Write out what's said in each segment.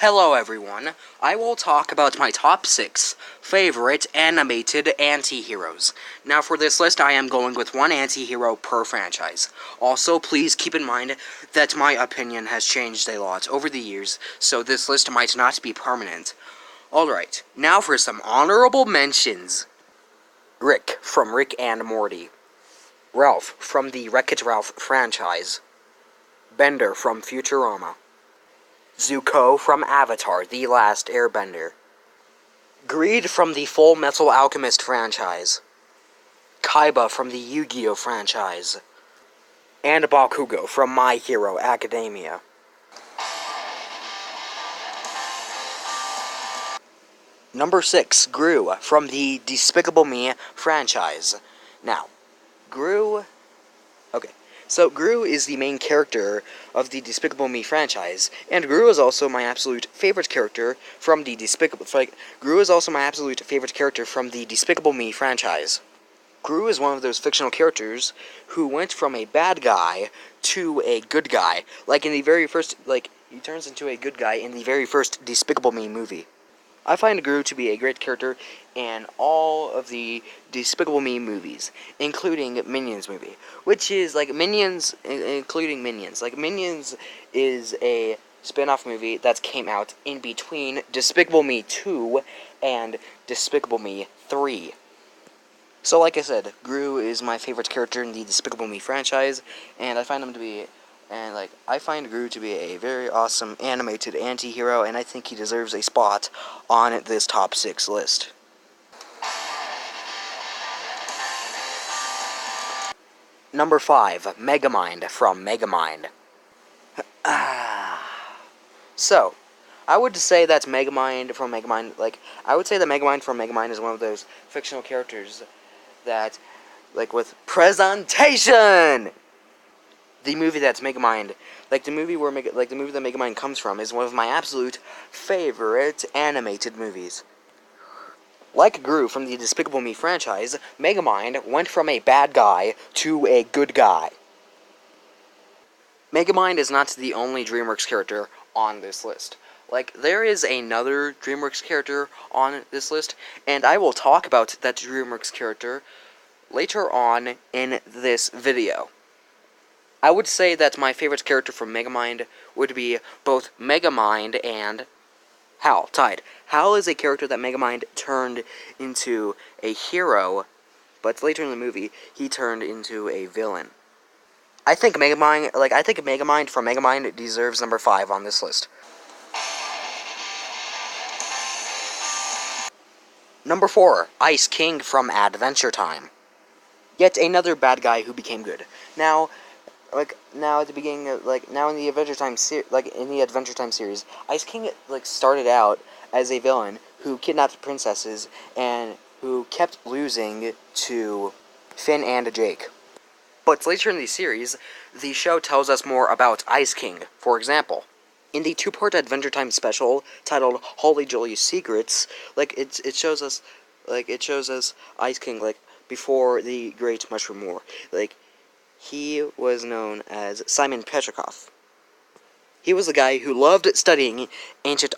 Hello everyone, I will talk about my top 6 favorite animated anti-heroes. Now for this list I am going with one anti-hero per franchise. Also, please keep in mind that my opinion has changed a lot over the years, so this list might not be permanent. Alright, now for some honorable mentions. Rick from Rick and Morty. Ralph from the Wreck-It Ralph franchise. Bender from Futurama. Zuko from Avatar: The Last Airbender. Greed from the Fullmetal Alchemist franchise. Kaiba from the Yu-Gi-Oh franchise. And Bakugo from My Hero Academia. Number 6, Gru from the Despicable Me franchise. Now, Gru is the main character of the Despicable Me franchise, and Gru is also my absolute favorite character from the Despicable Me franchise. Gru is one of those fictional characters who went from a bad guy to a good guy. He turns into a good guy in the very first Despicable Me movie. I find Gru to be a great character in all of the Despicable Me movies, including Minions movie, which is including Minions. Minions is a spin-off movie that came out in between Despicable Me 2 and Despicable Me 3. So like I said, Gru is my favorite character in the Despicable Me franchise, and I find Gru to be a very awesome animated anti-hero, and I think he deserves a spot on this top 6 list. Number 5, Megamind from Megamind. So, I would say that Megamind from Megamind is one of those fictional characters that, with presentation! The movie that's Megamind, the movie that Megamind comes from, is one of my absolute favorite animated movies. Like Gru from the Despicable Me franchise, Megamind went from a bad guy to a good guy. Megamind is not the only DreamWorks character on this list. There is another DreamWorks character on this list, and I will talk about that DreamWorks character later on in this video. I would say that my favorite character from Megamind would be both Megamind and Hal. Hal is a character that Megamind turned into a hero, but later in the movie, he turned into a villain. I think Megamind from Megamind deserves number 5 on this list. Number 4, Ice King from Adventure Time. Yet another bad guy who became good. Now in the Adventure Time series, Ice King started out as a villain who kidnapped princesses and who kept losing to Finn and Jake. But later in the series, the show tells us more about Ice King. For example, in the 2-part Adventure Time special titled Holy Jolly Secrets, it shows us Ice King before the Great Mushroom War. He was known as Simon Petrikov. He was the guy who loved studying ancient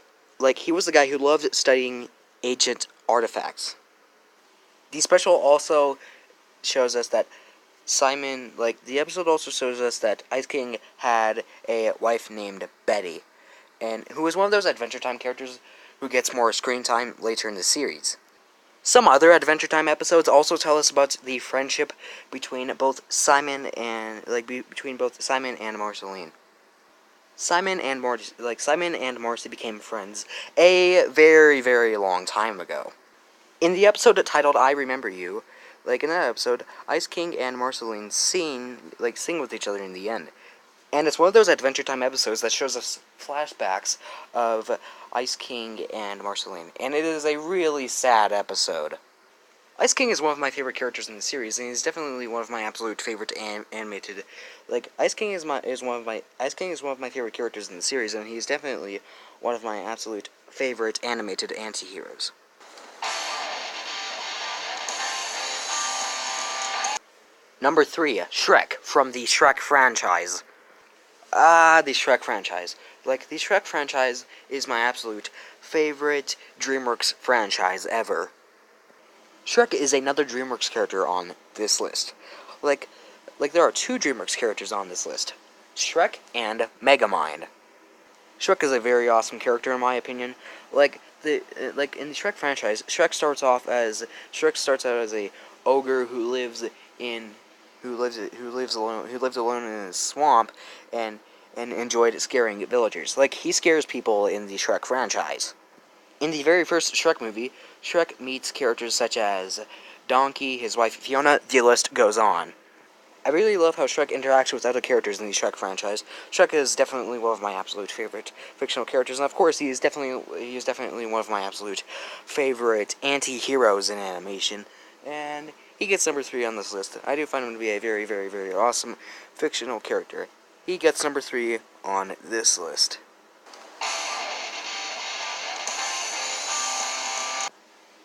artifacts. The special also shows us that the episode also shows us that Ice King had a wife named Betty, and who was one of those Adventure Time characters who gets more screen time later in the series. Some other Adventure Time episodes also tell us about the friendship between both Simon and Marceline. Simon and Marcy became friends a very, very long time ago. In the episode titled I Remember You, in that episode, Ice King and Marceline sing with each other in the end. And it's one of those Adventure Time episodes that shows us flashbacks of Ice King and Marceline, and it is a really sad episode. Ice King is one of my favorite characters in the series, and he's definitely one of my absolute favorite animated. Ice King is one of my favorite characters in the series, and he's definitely one of my absolute favorite animated anti-heroes. Number 3, Shrek from the Shrek franchise. The Shrek franchise. Like, the Shrek franchise is my absolute favorite DreamWorks franchise ever. Shrek is another DreamWorks character on this list. Like there are two DreamWorks characters on this list. Shrek and Megamind. Shrek is a very awesome character in my opinion. Like in the Shrek franchise, Shrek starts out as a ogre who lives alone in a swamp and enjoyed scaring villagers. Like, he scares people in the Shrek franchise. In the very first Shrek movie, Shrek meets characters such as Donkey, his wife Fiona, the list goes on. I really love how Shrek interacts with other characters in the Shrek franchise. Shrek is definitely one of my absolute favorite fictional characters, and of course he is definitely one of my absolute favorite anti-heroes in animation, and he gets number 3 on this list. I do find him to be a very, very, very awesome fictional character. He gets number 3 on this list.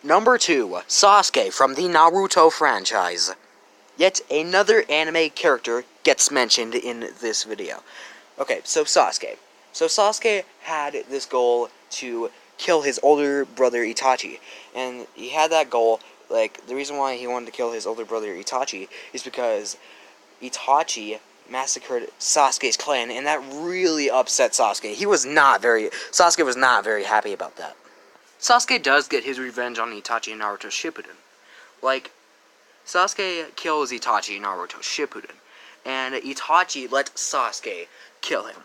Number 2, Sasuke from the Naruto franchise. Yet another anime character gets mentioned in this video. Okay, so Sasuke. So Sasuke had this goal to kill his older brother Itachi. And he had that goal, like, the reason why he wanted to kill his older brother Itachi is because Itachi massacred Sasuke's clan, and that really upset Sasuke. Sasuke was not very happy about that. Sasuke does get his revenge on Itachi in Naruto Shippuden. Like, Sasuke kills Itachi in Naruto Shippuden, and Itachi let Sasuke kill him.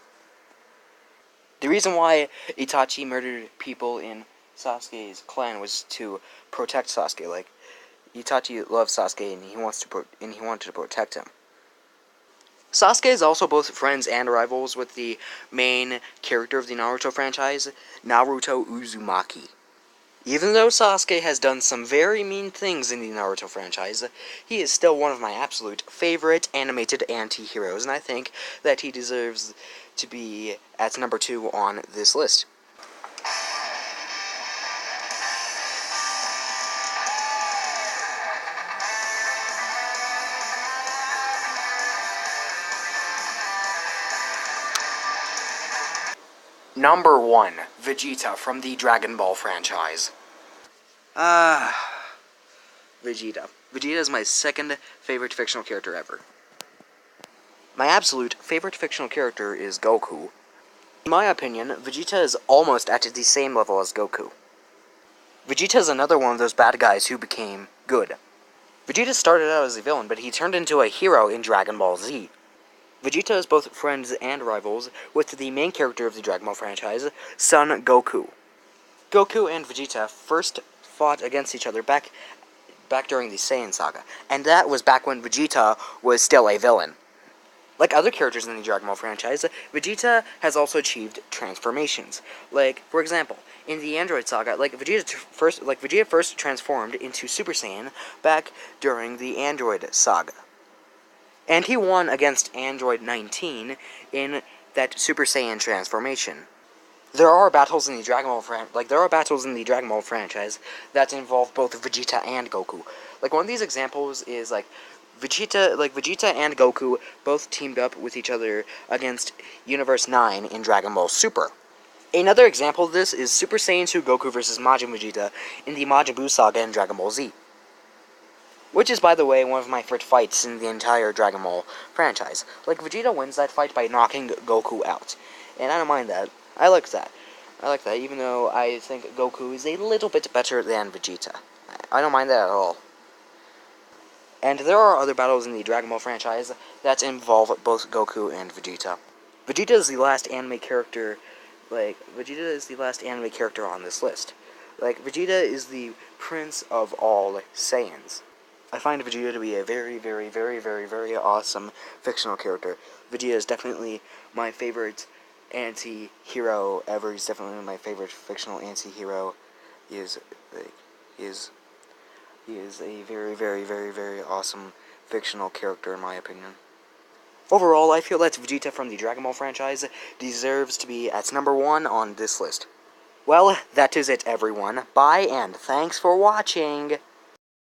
The reason why Itachi murdered people in Sasuke's clan was to protect Sasuke. Like, Itachi loves Sasuke, and he wanted to protect him. Sasuke is also both friends and rivals with the main character of the Naruto franchise, Naruto Uzumaki. Even though Sasuke has done some very mean things in the Naruto franchise, he is still one of my absolute favorite animated anti-heroes, and I think that he deserves to be at number 2 on this list. Number 1, Vegeta from the Dragon Ball franchise. Vegeta. Vegeta is my second favorite fictional character ever. My absolute favorite fictional character is Goku. In my opinion, Vegeta is almost at the same level as Goku. Vegeta is another one of those bad guys who became good. Vegeta started out as a villain, but he turned into a hero in Dragon Ball Z. Vegeta is both friends and rivals with the main character of the Dragon Ball franchise, Son Goku. Goku and Vegeta first fought against each other back during the Saiyan saga, and that was back when Vegeta was still a villain. Like other characters in the Dragon Ball franchise, Vegeta has also achieved transformations. Like, for example, in the Android saga, Vegeta first transformed into Super Saiyan back during the Android saga. And he won against Android 19 in that Super Saiyan transformation. There are battles in the Dragon Ball franchise that involve both Vegeta and Goku. Like, one of these examples is Vegeta and Goku both teamed up with each other against Universe 9 in Dragon Ball Super. Another example of this is Super Saiyan 2 Goku vs. Majin Vegeta in the Majin Buu saga in Dragon Ball Z. Which is, by the way, one of my favorite fights in the entire Dragon Ball franchise. Like, Vegeta wins that fight by knocking Goku out. And I don't mind that. I like that, even though I think Goku is a little bit better than Vegeta. I don't mind that at all. And there are other battles in the Dragon Ball franchise that involve both Goku and Vegeta. Vegeta is the last anime character on this list. Like, Vegeta is the prince of all Saiyans. I find Vegeta to be a very, very, very, very, very awesome fictional character. Vegeta is definitely my favorite anti-hero ever. He's definitely my favorite fictional anti-hero. He is a very, very, very, very awesome fictional character in my opinion. Overall, I feel that Vegeta from the Dragon Ball franchise deserves to be at number 1 on this list. Well, that is it, everyone. Bye, and thanks for watching!